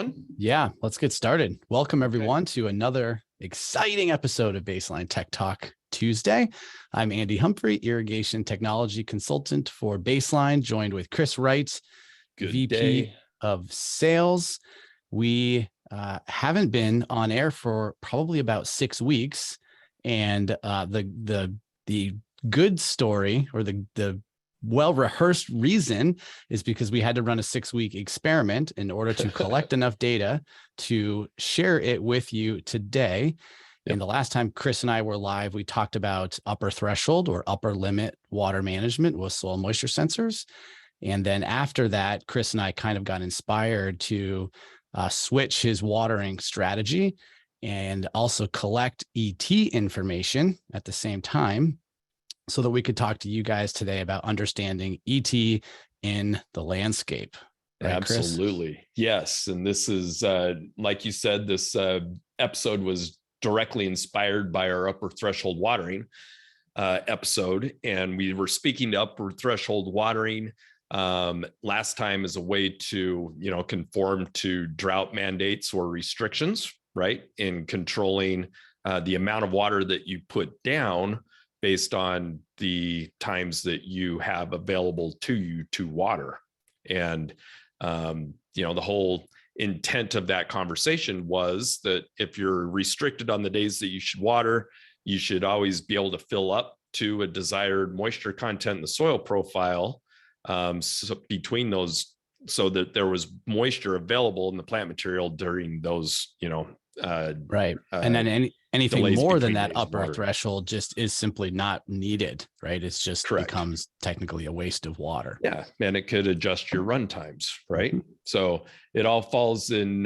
going? Yeah, let's get started. Welcome everyone to another exciting episode of Baseline Tech Talk Tuesday. I'm Andy Humphrey, Irrigation Technology Consultant for Baseline, joined with Chris Wright, VP of Sales. We haven't been on air for probably about 6 weeks, and the good story, or the well-rehearsed reason, is because we had to run a 6-week experiment in order to collect enough data to share it with you today. Yep. And the last time Chris and I were live, we talked about upper threshold or upper limit water management with soil moisture sensors. And then after that, Chris and I kind of got inspired to switch his watering strategy and also collect ET information at the same time, so that we could talk to you guys today about understanding ET in the landscape. Right, absolutely. Chris? Yes. And this is, like you said, this episode was directly inspired by our upper threshold watering episode. And we were speaking to upper threshold watering last time as a way to, conform to drought mandates or restrictions, right? In controlling the amount of water that you put down based on the times that you have available to you to water. And, the whole intent of that conversation was that if you're restricted on the days that you should water, you should always be able to fill up to a desired moisture content in the soil profile between those, so that there was moisture available in the plant material during those, right. And then anything more than that upper threshold just is simply not needed, right? It's just becomes technically a waste of water. Yeah. And it could adjust your run times, right? Mm-hmm. So it all falls in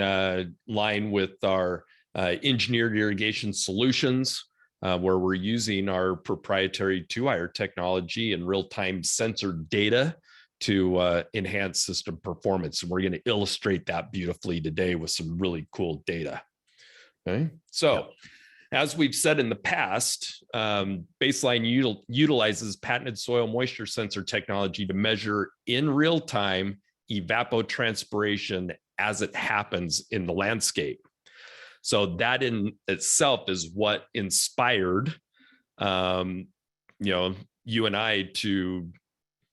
line with our engineered irrigation solutions, where we're using our proprietary 2-wire technology and real-time sensor data to enhance system performance. And we're going to illustrate that beautifully today with some really cool data. Okay. So as we've said in the past, Baseline utilizes patented soil moisture sensor technology to measure in real time evapotranspiration as it happens in the landscape. So that in itself is what inspired, you and I to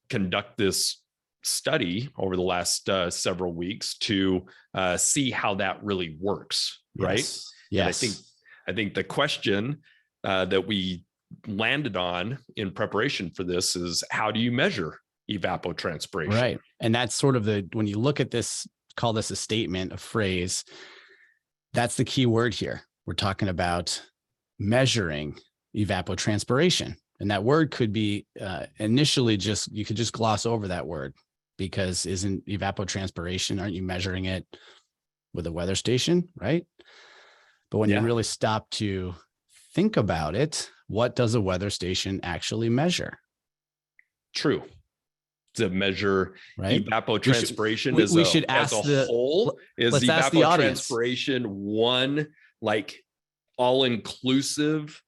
conduct this study over the last several weeks to see how that really works, right? Yes. And I think the question that we landed on in preparation for this is, how do you measure evapotranspiration? Right. And that's sort of when you look at this, call this a statement, a phrase, that's the key word here. We're talking about measuring evapotranspiration. And that word could be initially you could just gloss over that word, because isn't evapotranspiration, aren't you measuring it with a weather station, right? But when you really stop to think about it, what does a weather station actually measure? True. To measure evapotranspiration we should ask as a whole. Is evapotranspiration one all-inclusive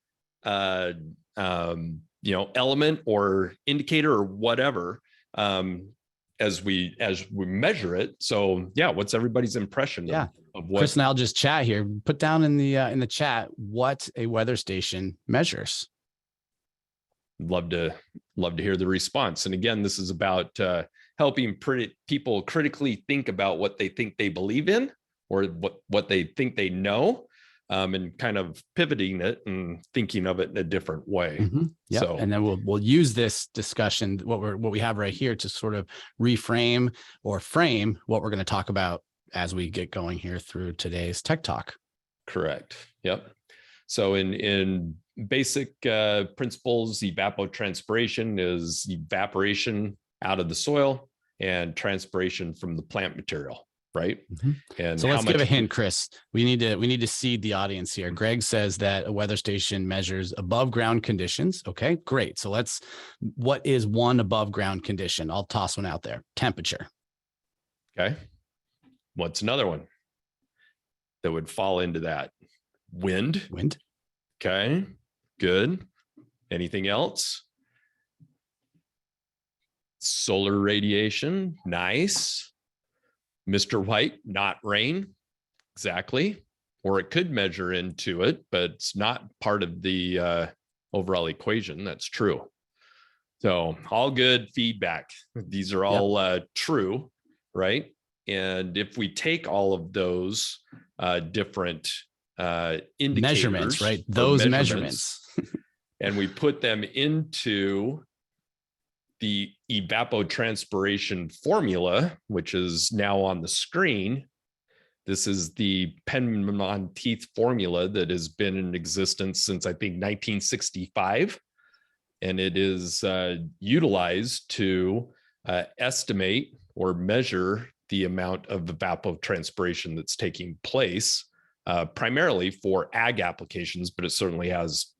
element or indicator or whatever as we measure it? So what's everybody's impression of what Chris and I'll just chat here. Put down in the chat what a weather station measures. Love to hear the response. And again, this is about helping people critically think about what they think they believe in, or what they think they know, and kind of pivoting it and thinking of it in a different way. Mm-hmm. Yeah. So, and then we'll use this discussion, what we have right here, to sort of reframe or frame what we're going to talk about as we get going here through today's Tech Talk. Correct. Yep. So in basic principles, evapotranspiration is evaporation out of the soil and transpiration from the plant material, right? Mm-hmm. And so let's give a hint, Chris. We need to seed the audience here. Greg says that a weather station measures above ground conditions. Okay, great. So what is one above ground condition? I'll toss one out there. Temperature. Okay. What's another one that would fall into that? Wind. Okay, good. Anything else? Solar radiation. Nice. Mr. White, not rain. exactly, or it could measure into it, but it's not part of the overall equation. That's true. So all good feedback. These are all true, right? And if we take all of those different indicators, measurements, right? Those measurements. And we put them into the evapotranspiration formula, which is now on the screen. This is the Penman Monteith formula that has been in existence since, I think, 1965. And it is utilized to estimate or measure the amount of evapotranspiration that's taking place, primarily for ag applications, but it certainly has,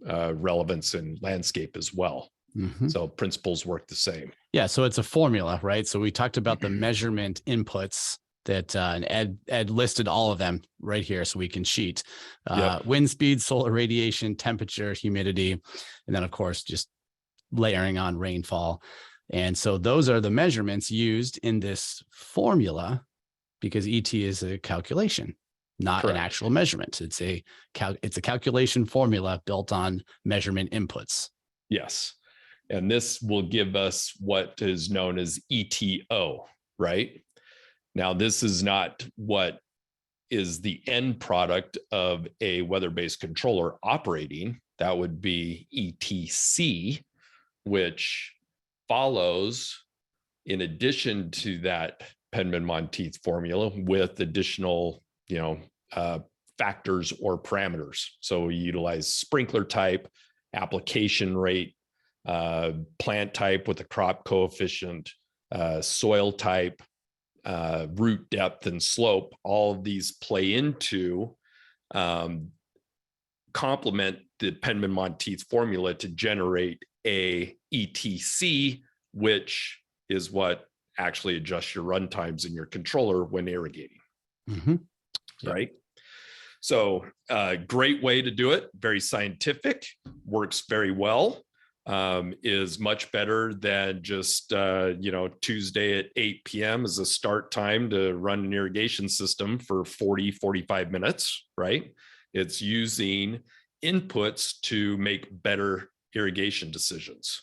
relevance in landscape as well. Mm-hmm. So principles work the same. Yeah. So it's a formula, right? So we talked about the measurement inputs that and Ed listed all of them right here so we can cheat. Wind speed, solar radiation, temperature, humidity, and then of course just layering on rainfall. And so those are the measurements used in this formula, because ET is a calculation, not an actual measurement. It's a calculation formula built on measurement inputs. Yes. And this will give us what is known as ETO, right? Now, this is not what is the end product of a weather-based controller operating. That would be ETC, which follows in addition to that Penman Monteith formula with additional, factors or parameters. So we utilize sprinkler type, application rate, plant type with a crop coefficient, soil type, root depth and slope. All of these play into complement the Penman Monteith formula to generate a ETC, which is what actually adjusts your run times in your controller when irrigating. Mm-hmm. Right. So great way to do it. Very scientific, works very well. Is much better than just, Tuesday at 8 p.m. as a start time to run an irrigation system for 45 minutes, right? It's using inputs to make better irrigation decisions.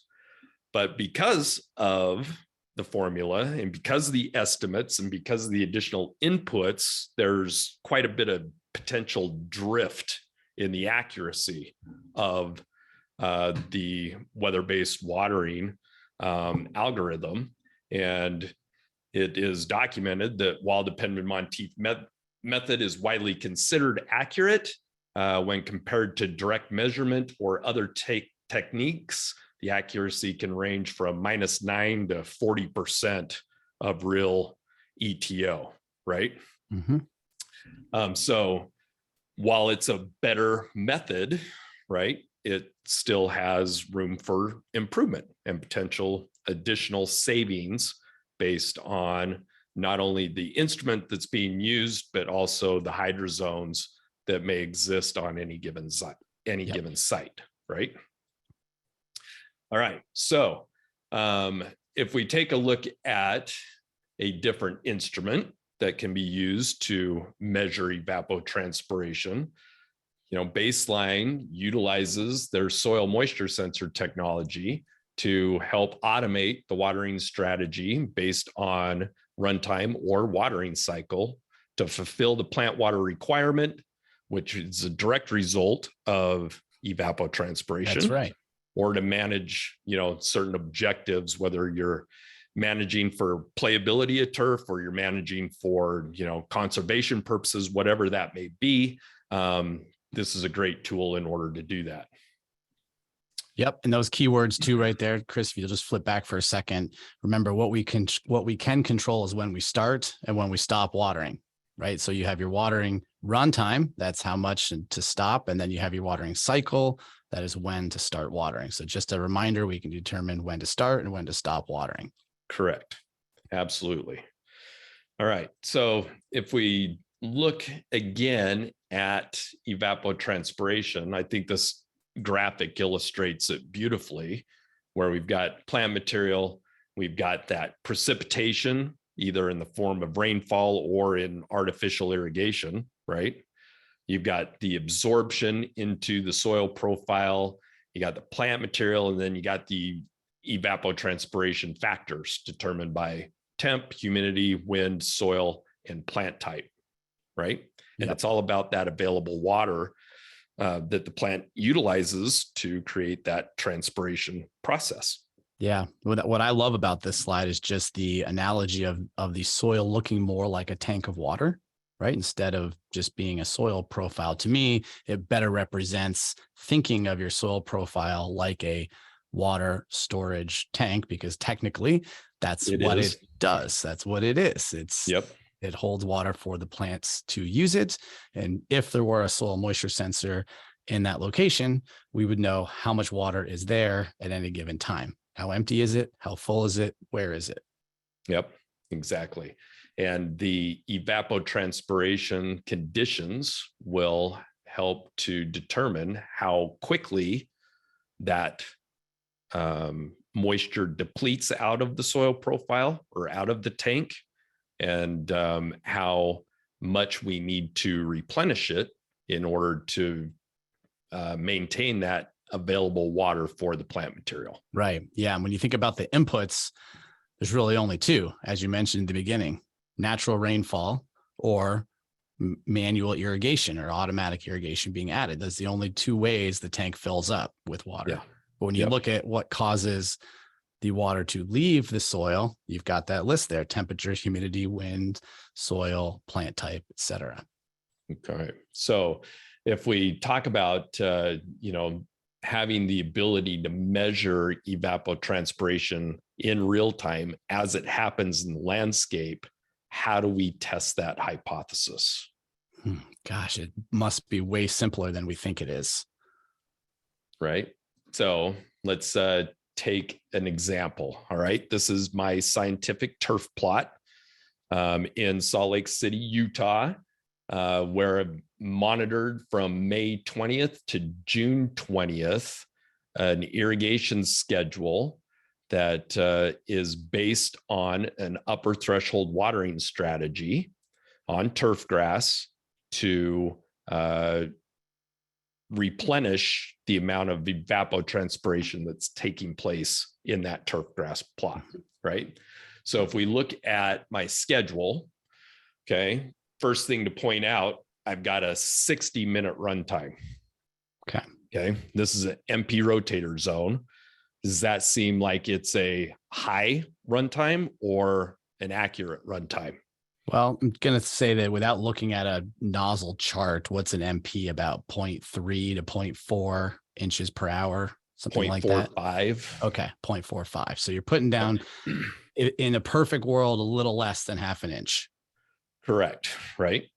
But because of the formula and because of the estimates and because of the additional inputs, there's quite a bit of potential drift in the accuracy of the weather-based watering algorithm. And it is documented that while the Penman Monteith method is widely considered accurate when compared to direct measurement or other techniques, the accuracy can range from -9 to 40% of real ETO, right? Mm-hmm. So while it's a better method, right, it still has room for improvement and potential additional savings based on not only the instrument that's being used, but also the hydrozones that may exist on any given site, right? All right. So if we take a look at a different instrument that can be used to measure evapotranspiration, Baseline utilizes their soil moisture sensor technology to help automate the watering strategy based on runtime or watering cycle to fulfill the plant water requirement, which is a direct result of evapotranspiration. That's right. Or to manage, certain objectives, whether you're managing for playability of turf or you're managing for, conservation purposes, whatever that may be. This is a great tool in order to do that. Yep. And those keywords too, right there, Chris, if you'll just flip back for a second, remember what we can control is when we start and when we stop watering, right? So you have your watering runtime, that's how much to stop. And then you have your watering cycle, that is when to start watering. So just a reminder, we can determine when to start and when to stop watering. Correct. Absolutely. All right. So if we look again at evapotranspiration, I think this graphic illustrates it beautifully, where we've got plant material, we've got that precipitation either in the form of rainfall or in artificial irrigation, right? You've got the absorption into the soil profile, you got the plant material, and then you got the evapotranspiration factors determined by temp, humidity, wind, soil, and plant type, right? And it's all about that available water that the plant utilizes to create that transpiration process. Yeah. What I love about this slide is just the analogy of the soil looking more like a tank of water, right? Instead of just being a soil profile. To me, it better represents thinking of your soil profile like a water storage tank, because technically that's what it does. That's what it is. It holds water for the plants to use it. And if there were a soil moisture sensor in that location, we would know how much water is there at any given time. How empty is it? How full is it? Where is it? Yep, exactly. And the evapotranspiration conditions will help to determine how quickly that moisture depletes out of the soil profile or out of the tank, and how much we need to replenish it in order to maintain that available water for the plant material. Right. Yeah. And when you think about the inputs, there's really only two, as you mentioned in the beginning: natural rainfall or manual irrigation or automatic irrigation being added. That's the only two ways the tank fills up with water. Yeah. But when you look at what causes the water to leave the soil, you've got that list there: temperature, humidity, wind, soil, plant type, etc. Okay. So if we talk about, having the ability to measure evapotranspiration in real time as it happens in the landscape, how do we test that hypothesis? Gosh, it must be way simpler than we think it is. Right. So let's take an example. All right. This is my scientific turf plot in Salt Lake City, Utah, where I've monitored from May 20th to June 20th an irrigation schedule that is based on an upper threshold watering strategy on turf grass to replenish the amount of evapotranspiration that's taking place in that turf grass plot, right? So if we look at my schedule, okay, first thing to point out, I've got a 60-minute runtime. Okay. This is an MP rotator zone. Does that seem like it's a high runtime or an accurate runtime? Well, I'm going to say that without looking at a nozzle chart, what's an MP? About 0.3 to 0.4 inches per hour, something like that. 0.45. Okay, 0.45. So you're putting down, in a perfect world, a little less than half an inch. Correct. Right.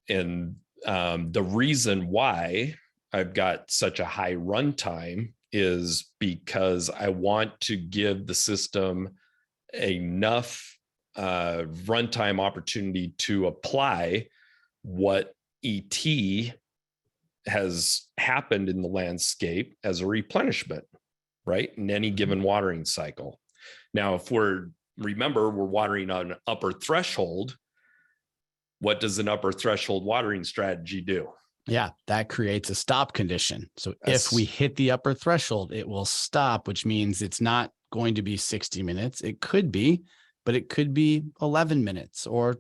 And the reason why I've got such a high runtime is because I want to give the system enough runtime opportunity to apply what ET has happened in the landscape as a replenishment, right? In any given watering cycle. Now, if we're watering on an upper threshold, what does an upper threshold watering strategy do? Yeah, that creates a stop condition. So if we hit the upper threshold, it will stop, which means it's not going to be 60 minutes. It could be, but it could be 11 minutes or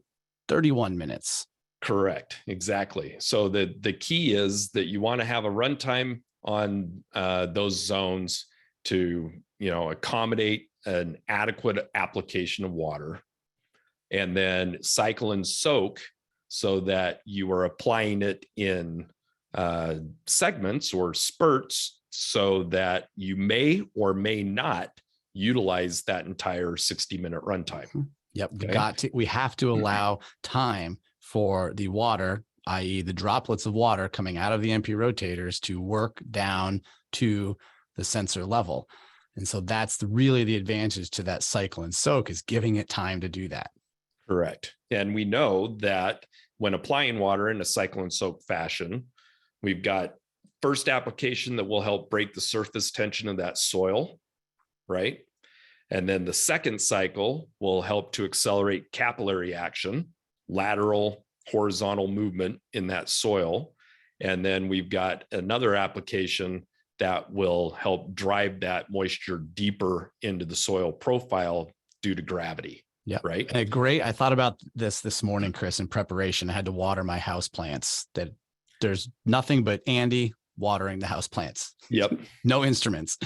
31 minutes. Correct. Exactly. So the key is that you want to have a runtime on those zones to, accommodate an adequate application of water, and then cycle and soak so that you are applying it in segments or spurts so that you may or may not utilize that entire 60-minute runtime. Yep. Okay. We have to allow time for the water, i.e. the droplets of water coming out of the MP rotators, to work down to the sensor level. And so that's really the advantage to that cycle and soak, is giving it time to do that. Correct. And we know that when applying water in a cycle and soak fashion, we've got first application that will help break the surface tension of that soil, right? And then the second cycle will help to accelerate capillary action, lateral, horizontal movement in that soil. And then we've got another application that will help drive that moisture deeper into the soil profile due to gravity. Yeah. Right. And great. I thought about this morning, Chris, in preparation. I had to water my house plants. That there's nothing but Andy watering the house plants. Yep. No instruments.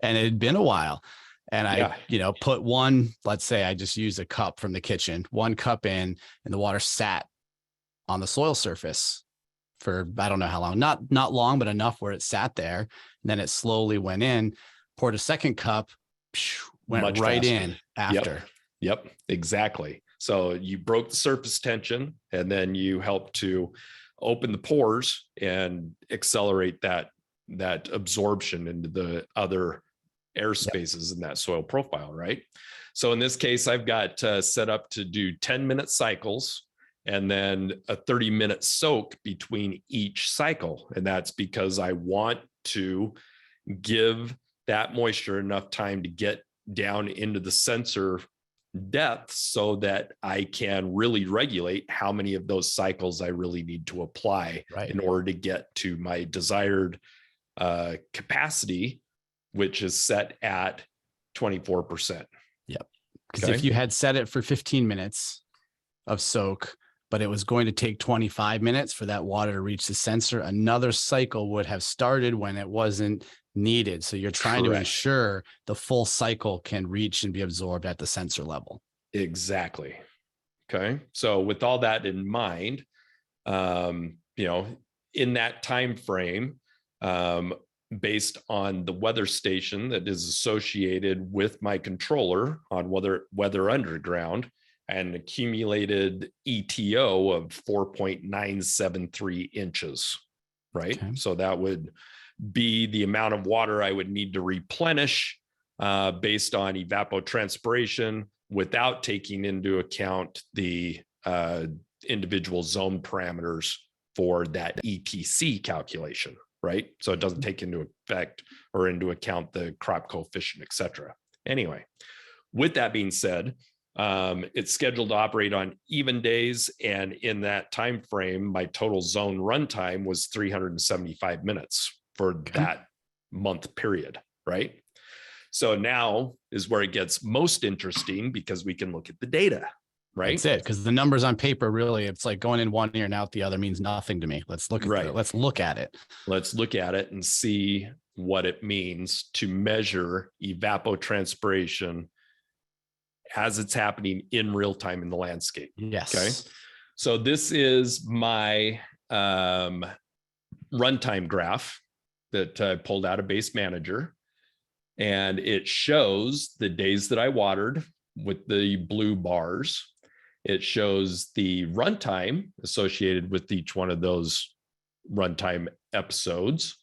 And it had been a while. And I, put one, let's say I just used a cup from the kitchen, 1 cup in, and the water sat on the soil surface for, I don't know how long, not long, but enough where it sat there. And then it slowly went in, poured a second cup, went much right faster in after. Yep, exactly. So you broke the surface tension, and then you help to open the pores and accelerate that absorption into the other air spaces in that soil profile, right? So in this case, I've got set up to do 10-minute cycles and then a 30-minute soak between each cycle. And that's because I want to give that moisture enough time to get down into the sensor depth so that I can really regulate how many of those cycles I really need to apply in order to get to my desired capacity, which is set at 24%. Yep. Because if you had set it for 15 minutes of soak, but it was going to take 25 minutes for that water to reach the sensor, another cycle would have started when it wasn't needed. So you're trying to ensure the full cycle can reach and be absorbed at the sensor level. Exactly. Okay. So with all that in mind, in that time frame, based on the weather station that is associated with my controller on weather underground, an accumulated ETO of 4.973 inches, right? Okay. So that would be the amount of water I would need to replenish based on evapotranspiration without taking into account the individual zone parameters for that ETC calculation, right? So it doesn't take into account the crop coefficient, et cetera. Anyway, with that being said, it's scheduled to operate on even days, and in that time frame, my total zone runtime was 375 minutes for that month period, right? So now is where it gets most interesting because we can look at the data, right? That's it, because the numbers on paper, really, it's like going in one ear and out the other means nothing to me. Let's look at it. Let's look at it. Let's look at it and see what it means to measure evapotranspiration as it's happening in real time in the landscape. Yes. Okay. So this is my runtime graph that I pulled out of Base Manager, and it shows the days that I watered with the blue bars. It shows the runtime associated with each one of those runtime episodes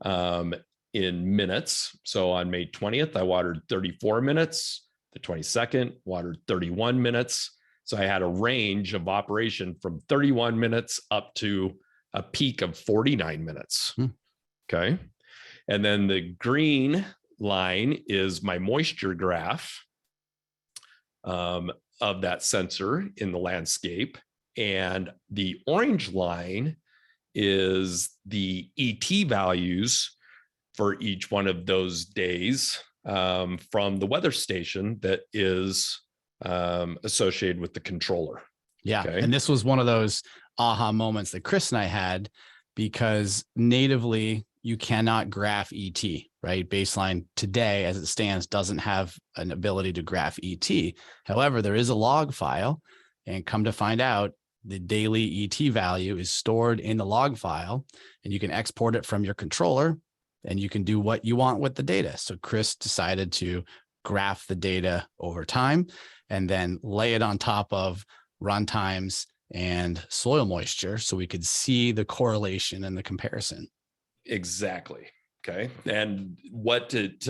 in minutes. So on May 20th, I watered 34 minutes. The 22nd, watered 31 minutes. So I had a range of operation from 31 minutes up to a peak of 49 minutes. Okay. And then the green line is my moisture graph of that sensor in the landscape. And the orange line is the ET values for each one of those days from the weather station that is associated with the controller. Yeah. Okay. And this was one of those aha moments that Chris and I had, because natively you cannot graph ET, right? Baseline today, as it stands, doesn't have an ability to graph ET. However, there is a log file, and come to find out, the daily ET value is stored in the log file, and you can export it from your controller, and you can do what you want with the data. So Chris decided to graph the data over time and then lay it on top of runtimes and soil moisture so we could see the correlation and the comparison. Exactly. Okay. And what it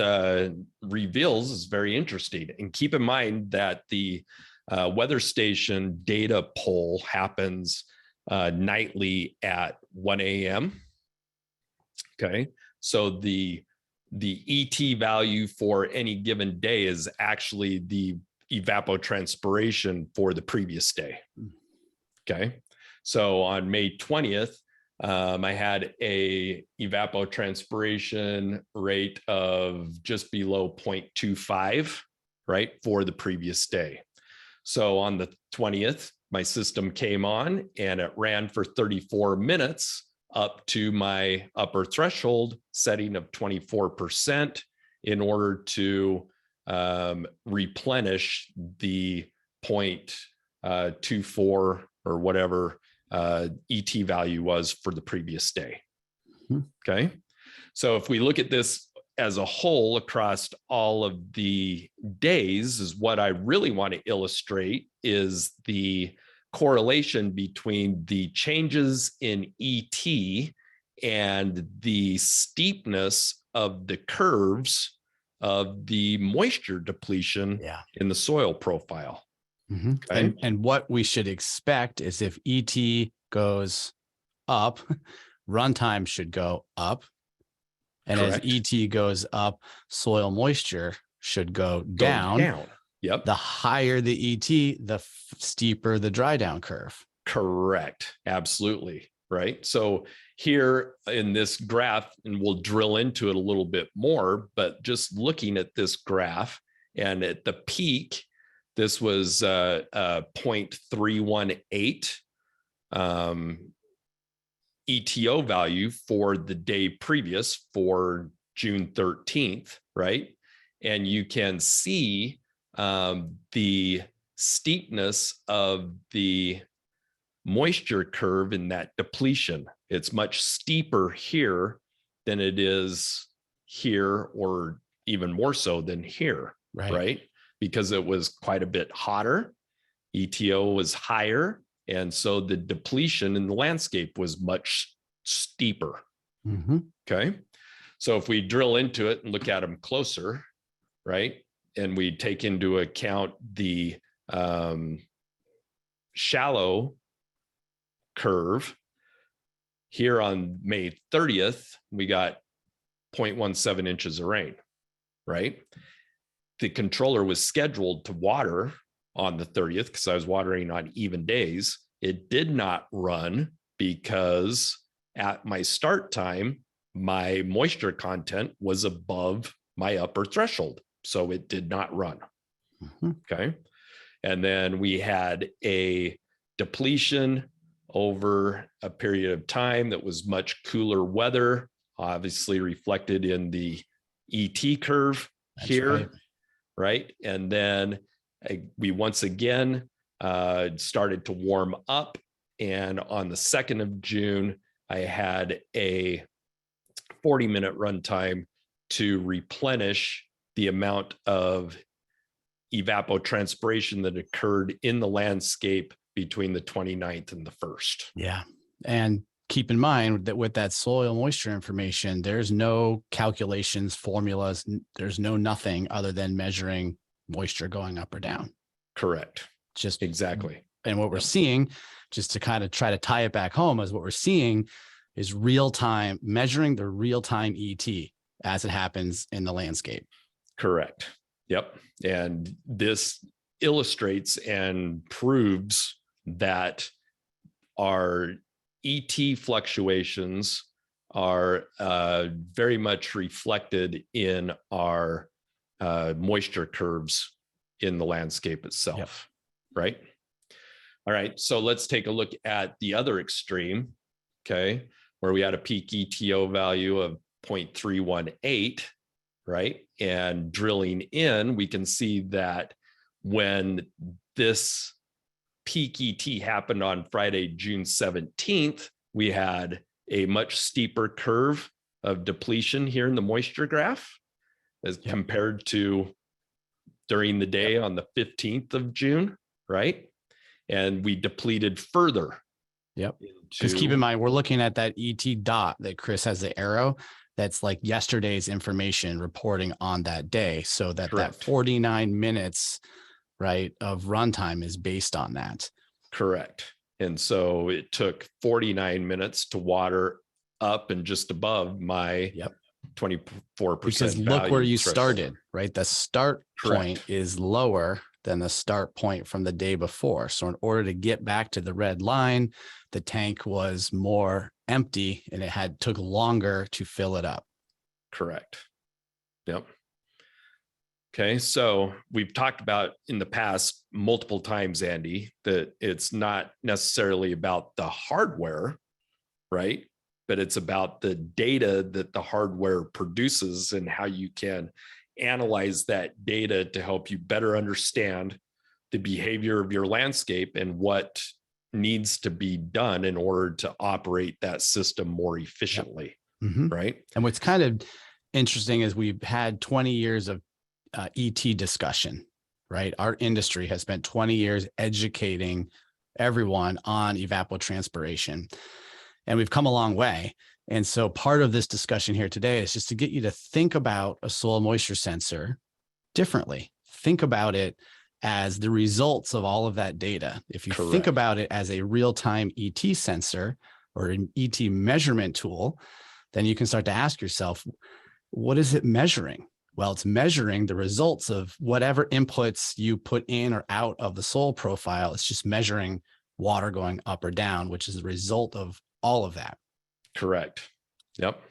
reveals is very interesting. And keep in mind that the weather station data poll happens nightly at 1 a.m. Okay. So the the ET value for any given day is actually the evapotranspiration for the previous day. Okay. So on May 20th, I had a evapotranspiration rate of just below 0.25, right, for the previous day. So on the 20th, my system came on and it ran for 34 minutes up to my upper threshold setting of 24% in order to replenish the 0.24 or whatever ET value was for the previous day. Okay. So if we look at this as a whole across all of the days, is what I really want to illustrate is the correlation between the changes in ET and the steepness of the curves of the moisture depletion in the soil profile. Okay. And what we should expect is if ET goes up, runtime should go up. And Correct. as ET goes up, soil moisture should go down. Yep. The higher the ET, the steeper the dry down curve. Correct. Absolutely. Right. So here in this graph, and we'll drill into it a little bit more, but just looking at this graph, and at the peak, this was 0.318 ETO value for the day previous, for June 13th, right? And you can see the steepness of the moisture curve in that depletion. It's much steeper here than it is here, or even more so than here, right? Because it was quite a bit hotter. ETO was higher. And so the depletion in the landscape was much steeper. Okay. So if we drill into it and look at them closer, right, and we take into account the shallow curve, here on May 30th, we got 0.17 inches of rain, right? The controller was scheduled to water on the 30th because I was watering on even days. It did not run because at my start time, my moisture content was above my upper threshold. So it did not run. Okay. And then we had a depletion over a period of time that was much cooler weather, obviously reflected in the ET curve. That's here. Right. And then we once again started to warm up. And on the 2nd of June, I had a 40-minute runtime to replenish the amount of evapotranspiration that occurred in the landscape between the 29th and the 1st. Yeah. And keep in mind that with that soil moisture information, there's no calculations, formulas, there's no nothing other than measuring moisture going up or down. Correct. Just exactly. And what we're seeing, just to kind of try to tie it back home, is what we're seeing is real time, measuring the real time ET as it happens in the landscape. Correct. Yep. And this illustrates and proves that our ET fluctuations are very much reflected in our moisture curves in the landscape itself, right? All right, so let's take a look at the other extreme, okay, where we had a peak ETO value of 0.318, right? And drilling in, we can see that when this peak ET happened on Friday, June 17th, we had a much steeper curve of depletion here in the moisture graph as compared to during the day on the 15th of June, right? And we depleted further. Because keep in mind, we're looking at that ET dot that Chris has the arrow. That's like yesterday's information reporting on that day. So that that 49 minutes, right, of runtime is based on that. Correct. And so it took 49 minutes to water up and just above my 24% because look where you threshold. started, right? The start point Correct. is lower than the start point from the day before. So in order to get back to the red line, the tank was more empty and it took longer to fill it up. Correct. Yep. Okay, so we've talked about in the past multiple times, Andy, that it's not necessarily about the hardware, right? But it's about the data that the hardware produces and how you can analyze that data to help you better understand the behavior of your landscape and what needs to be done in order to operate that system more efficiently, right? And what's kind of interesting is we've had 20 years of ET discussion, right? Our industry has spent 20 years educating everyone on evapotranspiration, and we've come a long way. And so part of this discussion here today is just to get you to think about a soil moisture sensor differently. Think about it as the results of all of that data. If you think about it as a real-time ET sensor or an ET measurement tool, then you can start to ask yourself, what is it measuring? Well, it's measuring the results of whatever inputs you put in or out of the soil profile. It's just measuring water going up or down, which is the result of all of that. Correct. Yep.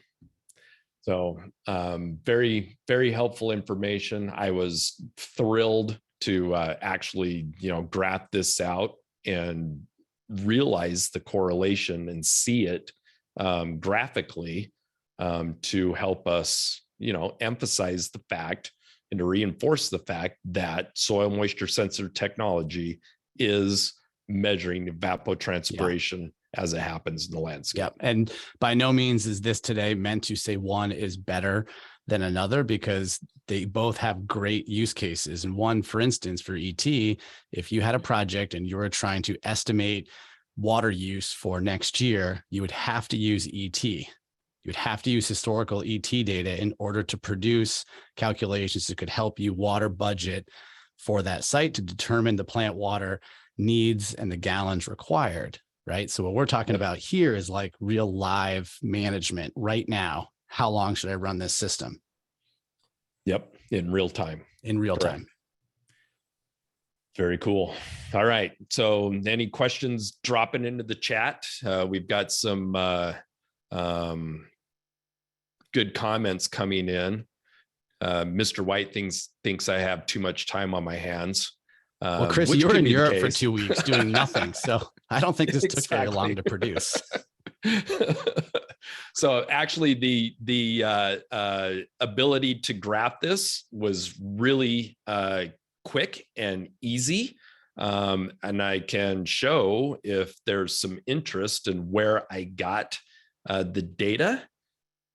So very, very helpful information. I was thrilled to actually, graph this out and realize the correlation and see it graphically to help us, emphasize the fact and to reinforce the fact that soil moisture sensor technology is measuring evapotranspiration as it happens in the landscape. Yep. And by no means is this today meant to say one is better than another, because they both have great use cases. And one, for instance, for ET, if you had a project and you were trying to estimate water use for next year, you would have to use ET. You would have to use historical ET data in order to produce calculations that could help you water budget for that site to determine the plant water needs and the gallons required, right? So what we're talking about here is like real live management right now. How long should I run this system? Yep, in real time. In real time. Very cool. All right. So any questions dropping into the chat? We've got some good comments coming in. Mr. White thinks I have too much time on my hands. Well, Chris, you were in Europe for 2 weeks doing nothing. So I don't think this took very long to produce. So actually the ability to graph this was really quick and easy. And I can show if there's some interest in where I got the data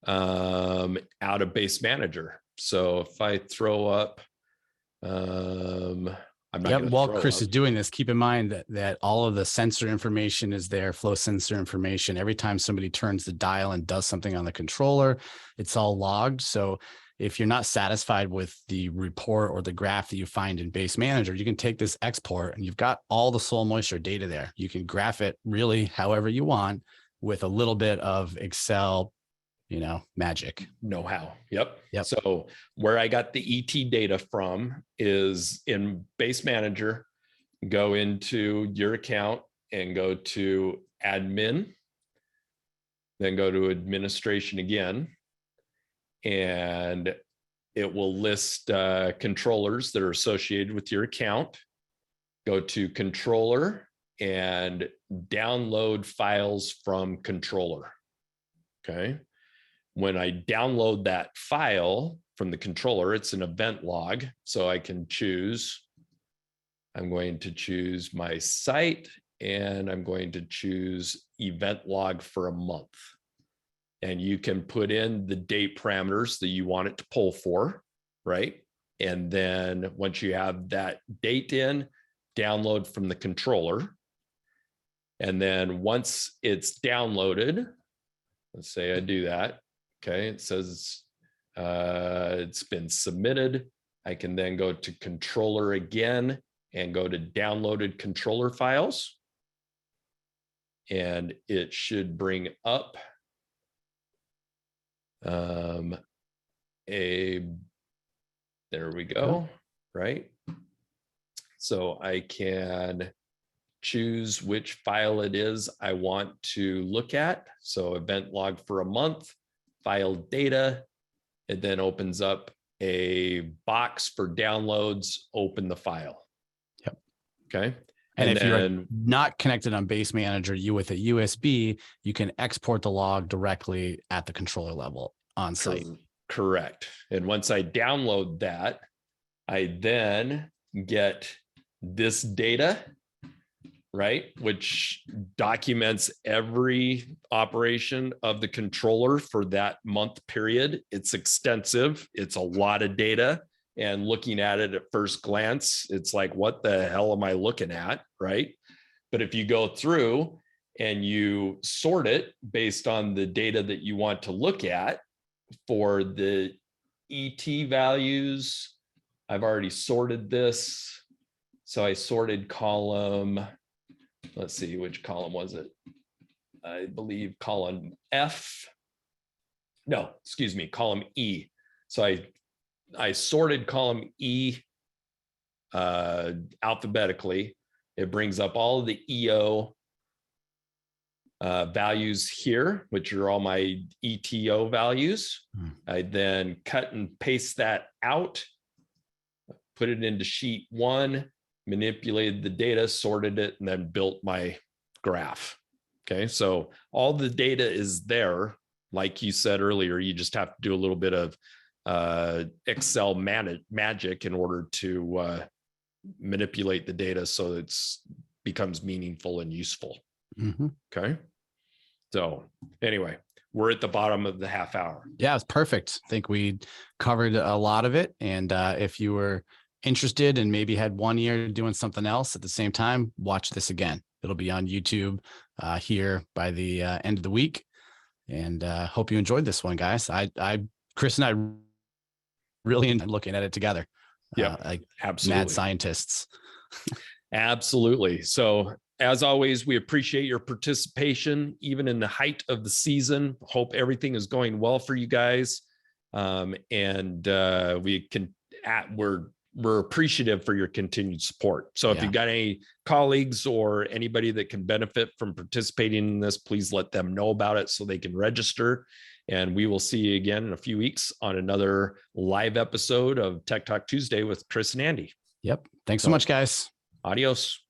out of Base Manager. So if I throw up, I'm not while Chris is doing this, keep in mind that all of the sensor information is there, flow sensor information. Every time somebody turns the dial and does something on the controller, it's all logged. So if you're not satisfied with the report or the graph that you find in Base Manager, you can take this export and you've got all the soil moisture data there. You can graph it really however you want with a little bit of Excel, magic know-how. Yep. So where I got the ET data from is in Base Manager. Go into your account and go to admin, then go to administration again, and it will list controllers that are associated with your account. Go to controller and download files from controller. Okay. When I download that file from the controller, it's an event log. So I can choose, I'm going to choose my site and I'm going to choose event log for a month. And you can put in the date parameters that you want it to pull for, right? And then once you have that date in, download from the controller. And then once it's downloaded, let's say I do that. Okay, it says it's been submitted. I can then go to controller again and go to downloaded controller files. And it should bring up There we go. Right. So I can choose which file it is I want to look at. So event log for a month, file data. It then opens up a box for downloads, open the file. Yep. Okay. And if you're not connected on Base Manager, with a USB, you can export the log directly at the controller level on site. Correct. And once I download that, I then get this data, right, which documents every operation of the controller for that month period. It's extensive. It's a lot of data. And looking at it at first glance, it's like, what the hell am I looking at, right? But if you go through and you sort it based on the data that you want to look at for the ET values, I've already sorted this. So I sorted column, let's see, which column was it? I believe column F. No, excuse me, column E. So I sorted column E alphabetically. It brings up all of the EO values here, which are all my ETO values. I then cut and paste that out, put it into sheet 1, manipulated the data, sorted it, and then built my graph. Okay, so all the data is there. Like you said earlier, you just have to do a little bit of Excel magic in order to manipulate the data so it becomes meaningful and useful. Mm-hmm. Okay. So anyway, we're at the bottom of the half hour. Yeah, it's perfect. I think we covered a lot of it. And if you were interested and maybe had 1 year doing something else at the same time, watch this again. It'll be on YouTube here by the end of the week. And hope you enjoyed this one, guys. Chris and I really enjoyed looking at it together. Yeah, like absolutely. Mad scientists. Absolutely. So as always, we appreciate your participation, even in the height of the season. Hope everything is going well for you guys. We're appreciative for your continued support. So if you've got any colleagues or anybody that can benefit from participating in this, please let them know about it so they can register. And we will see you again in a few weeks on another live episode of Tech Talk Tuesday with Chris and Andy. Yep. Thanks so much, guys. Adios.